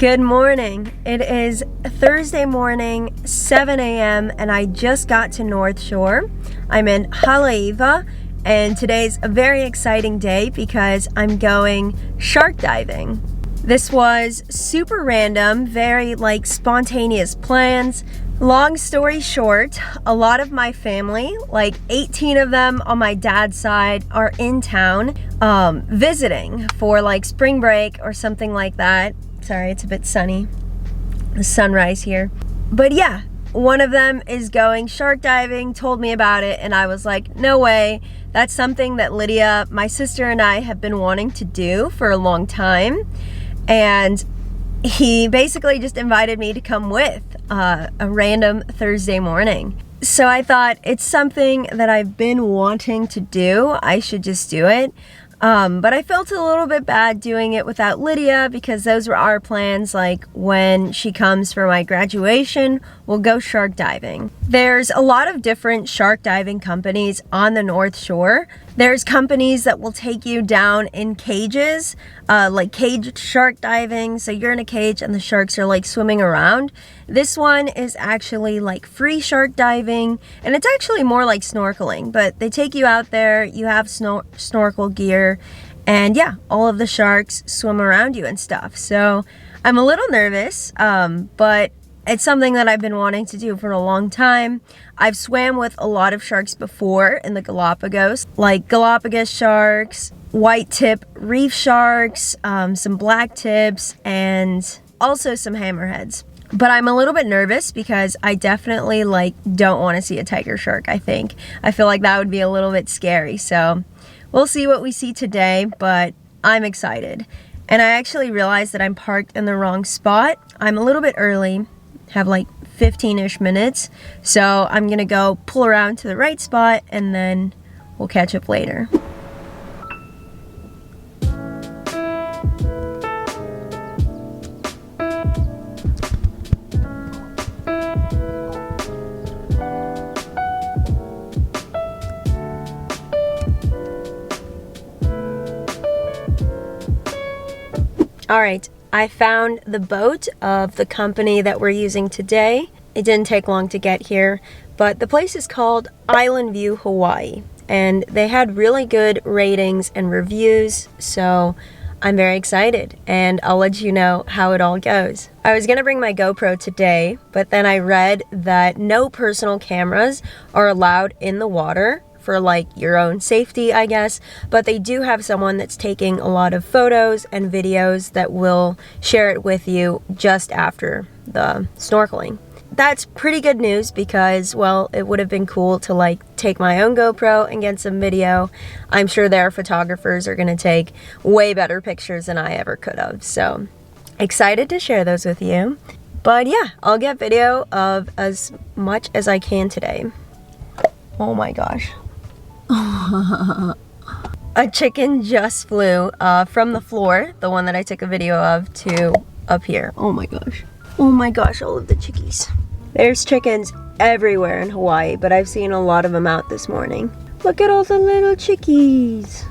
Good morning. It is Thursday morning, 7 a.m. and I just got to North Shore. I'm in Haleiwa and today's a very exciting day because I'm going shark diving. This was super random, very spontaneous plans. Long story short, a lot of my family, 18 of them on my dad's side, are in town visiting for spring break or something like that. Sorry, it's a bit sunny. The sunrise here. But yeah, one of them is going shark diving, told me about it, and I was like, no way. That's something that Lydia, my sister, and I have been wanting to do for a long time. And he basically just invited me to come with a random Thursday morning. So I thought it's something that I've been wanting to do. I should just do it. But I felt a little bit bad doing it without Lydia because those were our plans. When she comes for my graduation, we'll go shark diving. There's a lot of different shark diving companies on the North Shore. There's companies that will take you down in cages, like caged shark diving. So you're in a cage and the sharks are swimming around. This one is actually free shark diving, and it's actually more like snorkeling, but they take you out there, you have snorkel gear, and yeah, all of the sharks swim around you and stuff. So I'm a little nervous, but it's something that I've been wanting to do for a long time. I've swam with a lot of sharks before in the Galapagos, like Galapagos sharks, white tip reef sharks, some black tips, and also some hammerheads. But I'm a little bit nervous because I definitely don't want to see a tiger shark, I think. I feel like that would be a little bit scary. So we'll see what we see today, but I'm excited. And I actually realized that I'm parked in the wrong spot. I'm a little bit early, have 15-ish minutes. So I'm gonna go pull around to the right spot and then we'll catch up later. All right, I found the boat of the company that we're using today. It didn't take long to get here, but the place is called Island View Hawaii, and they had really good ratings and reviews, so I'm very excited, and I'll let you know how it all goes. I was gonna bring my GoPro today, but then I read that no personal cameras are allowed in the water for your own safety, I guess, but they do have someone that's taking a lot of photos and videos that will share it with you just after the snorkeling. That's pretty good news because, well, it would have been cool to take my own GoPro and get some video. I'm sure their photographers are gonna take way better pictures than I ever could have, so excited to share those with you. But yeah, I'll get video of as much as I can today. Oh my gosh. A chicken just flew from the floor, the one that I took a video of, to up here. Oh my gosh. Oh my gosh, all of the chickies. There's chickens everywhere in Hawaii, but I've seen a lot of them out this morning. Look at all the little chickies.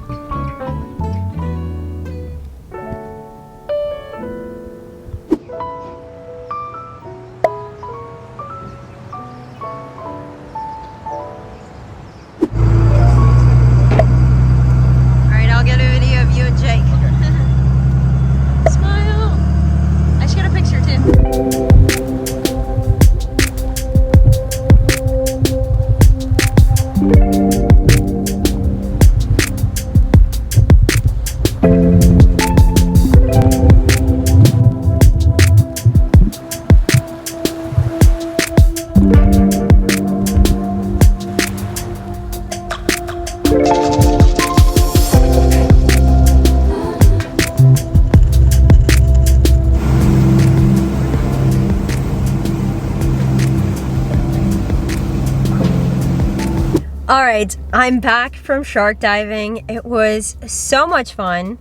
All right, I'm back from shark diving. It was so much fun.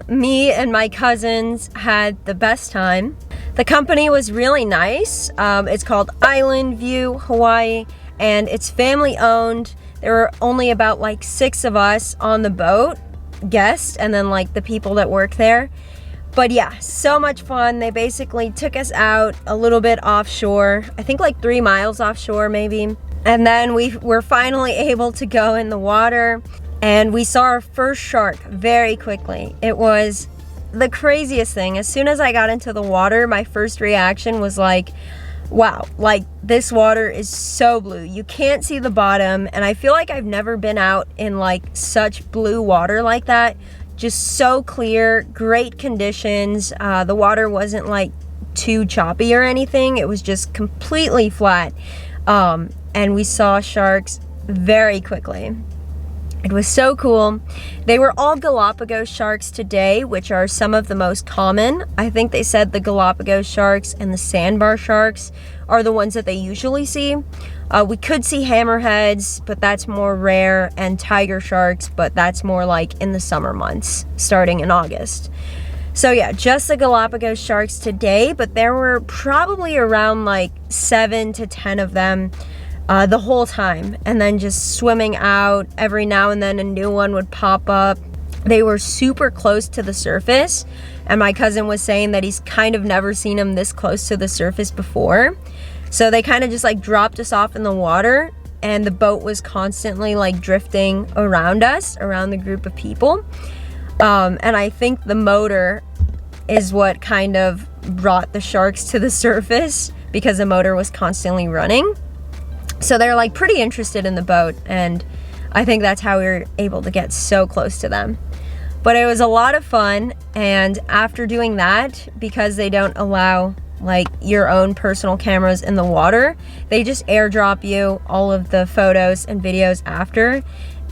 Me and my cousins had the best time. The company was really nice. It's called Island View Hawaii, and it's family owned. There were only about 6 of us on the boat, guests, and then the people that work there. But yeah, so much fun. They basically took us out a little bit offshore, I think like 3 miles offshore maybe. And then we were finally able to go in the water, and we saw our first shark very quickly. It was the craziest thing. As soon as I got into the water, my first reaction was like, wow, like this water is so blue. You can't see the bottom, and I feel like I've never been out in like such blue water like that. Just so clear, great conditions. The water wasn't like too choppy or anything. It was just completely flat. And we saw sharks very quickly. It was so cool. They were all Galapagos sharks today, which are some of the most common. I think they said the Galapagos sharks and the sandbar sharks are the ones that they usually see. We could see hammerheads, but that's more rare, and tiger sharks, but that's more like in the summer months, starting in August. So yeah, just the Galapagos sharks today, but there were probably around like 7 to 10 of them the whole time, and then just swimming out. Every now and then a new one would pop up. They were super close to the surface, and my cousin was saying that he's kind of never seen them this close to the surface before. So they kind of just like dropped us off in the water, and the boat was constantly like drifting around us, around the group of people. And I think the motor is what kind of brought the sharks to the surface, because the motor was constantly running. So they're like pretty interested in the boat, and I think that's how we were able to get so close to them. But it was a lot of fun, and after doing that, because they don't allow like your own personal cameras in the water, they just airdrop you all of the photos and videos after,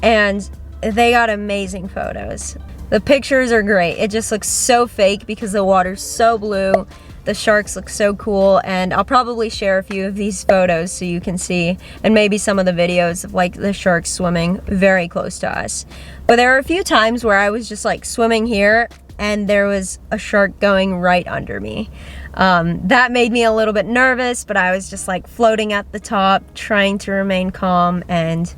and they got amazing photos. The pictures are great. It just looks so fake because the water's so blue. The sharks look so cool, and I'll probably share a few of these photos so you can see, and maybe some of the videos of like the sharks swimming very close to us. But there were a few times where I was just like swimming here and there was a shark going right under me. That made me a little bit nervous, but I was just like floating at the top, trying to remain calm, and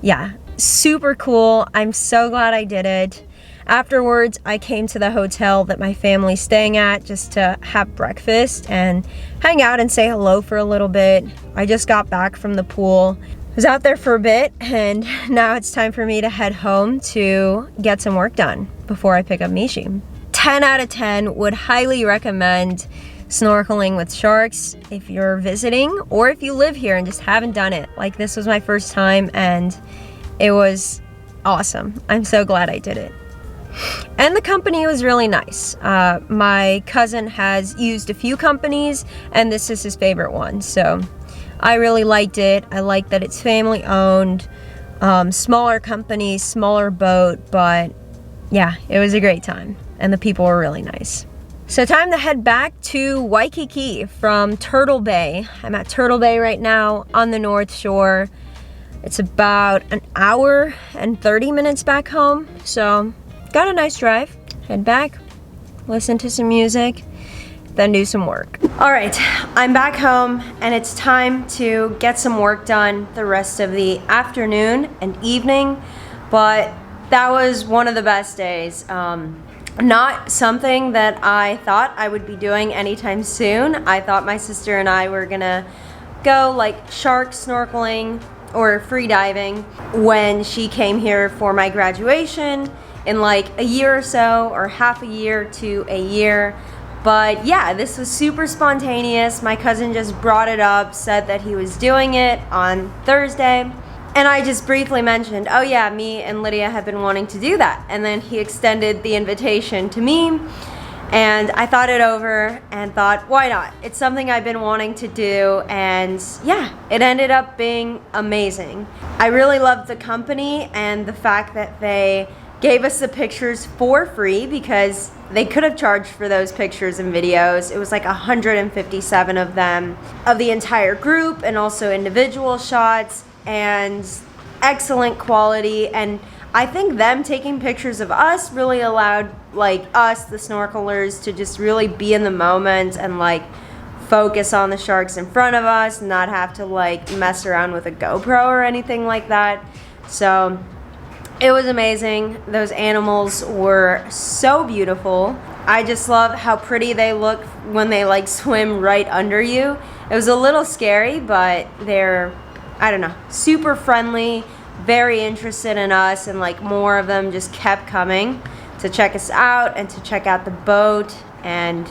yeah, super cool. I'm so glad I did it. Afterwards, I came to the hotel that my family's staying at just to have breakfast and hang out and say hello for a little bit. I just got back from the pool. I was out there for a bit, and now it's time for me to head home to get some work done before I pick up Mishi. 10 out of 10, would highly recommend snorkeling with sharks if you're visiting, or if you live here and just haven't done it. Like, this was my first time and it was awesome. I'm so glad I did it. And the company was really nice. My cousin has used a few companies, and this is his favorite one, so I really liked it. I like that it's family owned, smaller company, smaller boat, but yeah, it was a great time, and the people were really nice. So time to head back to Waikiki from Turtle Bay. I'm at Turtle Bay right now on the North Shore. It's about an hour and 30 minutes back home, so got a nice drive. Head back, listen to some music, then do some work. All right, I'm back home, and it's time to get some work done the rest of the afternoon and evening, but that was one of the best days. Not something that I thought I would be doing anytime soon. I thought my sister and I were gonna go like shark snorkeling or free diving when she came here for my graduation in like a year or so, or half a year to a year. But yeah, this was super spontaneous. My cousin just brought it up, said that he was doing it on Thursday, and I just briefly mentioned, oh yeah, me and Lydia have been wanting to do that. And then he extended the invitation to me, and I thought it over and thought, why not? It's something I've been wanting to do, and yeah, it ended up being amazing. I really loved the company and the fact that they gave us the pictures for free, because they could have charged for those pictures and videos. It was like 157 of them, of the entire group, and also individual shots, and excellent quality. And I think them taking pictures of us really allowed like us, the snorkelers, to just really be in the moment and like focus on the sharks in front of us, not have to like mess around with a GoPro or anything like that. So it was amazing. Those animals were so beautiful. I just love how pretty they look when they like swim right under you. It was a little scary, but they're, I don't know, super friendly, very interested in us, and like more of them just kept coming to check us out and to check out the boat, and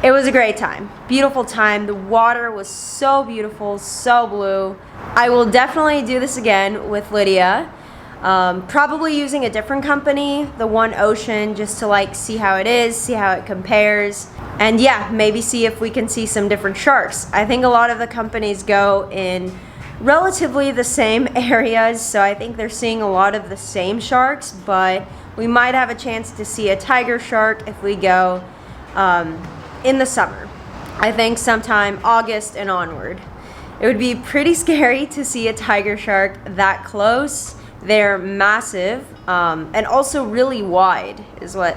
it was a great time. Beautiful time. The water was so beautiful, so blue. I will definitely do this again with Lydia. Probably using a different company, the One Ocean, just to like see how it is, see how it compares, and yeah, maybe see if we can see some different sharks. I think a lot of the companies go in relatively the same areas, so I think they're seeing a lot of the same sharks, but we might have a chance to see a tiger shark if we go in the summer. I think sometime August and onward. It would be pretty scary to see a tiger shark that close. They're massive, and also really wide is what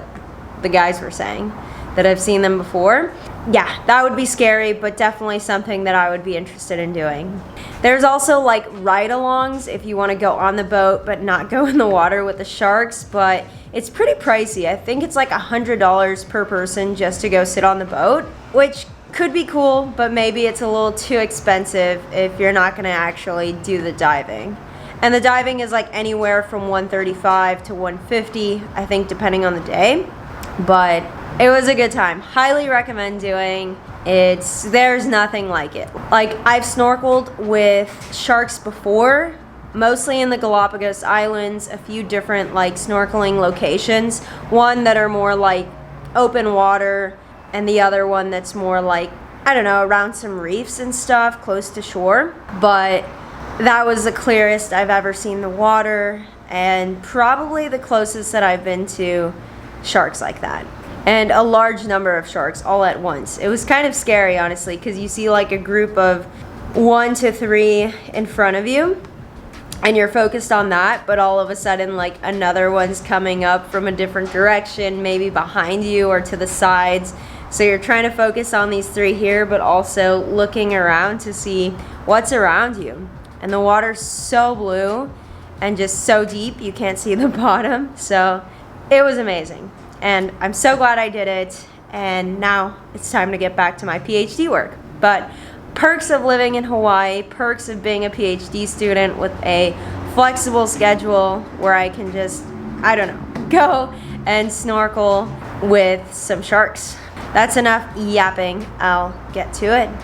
the guys were saying that I've seen them before. Yeah, that would be scary, but definitely something that I would be interested in doing. There's also like ride-alongs if you want to go on the boat but not go in the water with the sharks, but it's pretty pricey. I think it's like $100 per person just to go sit on the boat, which could be cool, but maybe it's a little too expensive if you're not going to actually do the diving. And the diving is like anywhere from $135 to $150, I think, depending on the day. But it was a good time. Highly recommend doing. There's nothing like it. Like, I've snorkeled with sharks before, mostly in the Galapagos Islands, a few different like snorkeling locations. One that are more like open water, and the other one that's more like, I don't know, around some reefs and stuff close to shore. But that was the clearest I've ever seen the water, and probably the closest that I've been to sharks like that. And a large number of sharks all at once. It was kind of scary, honestly, because you see like a group of 1 to 3 in front of you, and you're focused on that, but all of a sudden like another one's coming up from a different direction, maybe behind you or to the sides. So you're trying to focus on these 3 here, but also looking around to see what's around you. And the water's so blue and just so deep you can't see the bottom. So it was amazing. And I'm so glad I did it. And now it's time to get back to my PhD work. But perks of living in Hawaii, perks of being a PhD student with a flexible schedule where I can just, I don't know, go and snorkel with some sharks. That's enough yapping. I'll get to it.